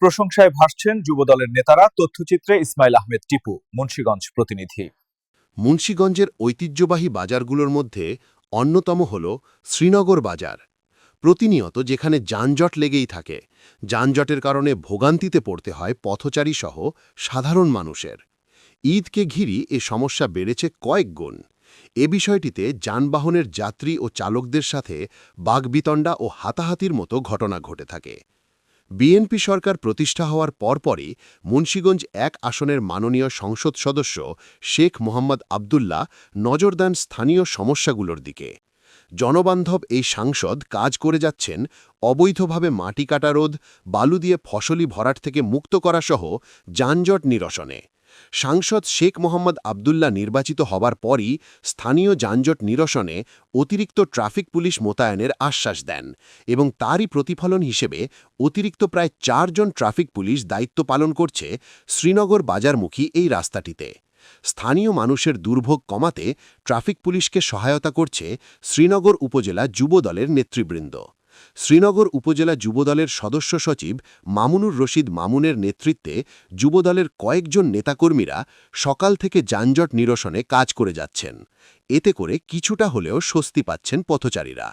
প্রশংসায় ভাসছেন যুবদলের নেতারা। তথ্যচিত্রে ইসমাইল আহমেদ টিপু, মুন্সিগঞ্জ প্রতিনিধি। মুন্সিগঞ্জের ঐতিহ্যবাহী বাজারগুলোর মধ্যে অন্যতম হল শ্রীনগর বাজার। প্রতিনিয়ত যেখানে যানজট লেগেই থাকে, যানজটের কারণে ভোগান্তিতে পড়তে হয় পথচারী সহ সাধারণ মানুষের। ঈদকে ঘিরে এ সমস্যা বেড়েছে কয়েক গুণ। এ বিষয়টিতে যানবাহনের যাত্রী ও চালকদের সাথে বাগবিতণ্ডা ও হাতাহাতির মতো ঘটনা ঘটে থাকে। বিএনপি সরকার প্রতিষ্ঠা হওয়ার পরপরই মুন্সিগঞ্জ ১ আসনের মাননীয় সংসদ সদস্য শেখ মোহাম্মদ আবদুল্লাহ নজর দেন স্থানীয় সমস্যাগুলোর দিকে। জনবান্ধব এই সাংসদ কাজ করে যাচ্ছেন অবৈধভাবে মাটি কাটা রোধ, বালু দিয়ে ফসলি ভরাট থেকে মুক্ত করা সহ যানজট নিরসনে। সাংসদ শেখ মোহাম্মদ আবদুল্লাহ নির্বাচিত হবার পরই স্থানীয় যানজট নিরসনে অতিরিক্ত ট্রাফিক পুলিশ মোতায়েনের আশ্বাস দেন এবং তারই প্রতিফলন হিসেবে অতিরিক্ত প্রায় ৪ জন ট্রাফিক পুলিশ দায়িত্ব পালন করছে শ্রীনগর বাজারমুখী এই রাস্তাটিতে। স্থানীয় মানুষের দুর্ভোগ কমাতে ট্রাফিক পুলিশকে সহায়তা করছে শ্রীনগর উপজেলা যুবদলের নেতৃবৃন্দ। শ্রীনগর উপজেলা যুবদলের সদস্য সচিব মামুনুর রশিদ মামুনের নেতৃত্বে যুবদলের কয়েকজন নেতাকর্মীরা সকাল থেকে যানজট নিরসনে কাজ করে যাচ্ছেন। এতে করে কিছুটা হলেও স্বস্তি পাচ্ছেন পথচারীরা।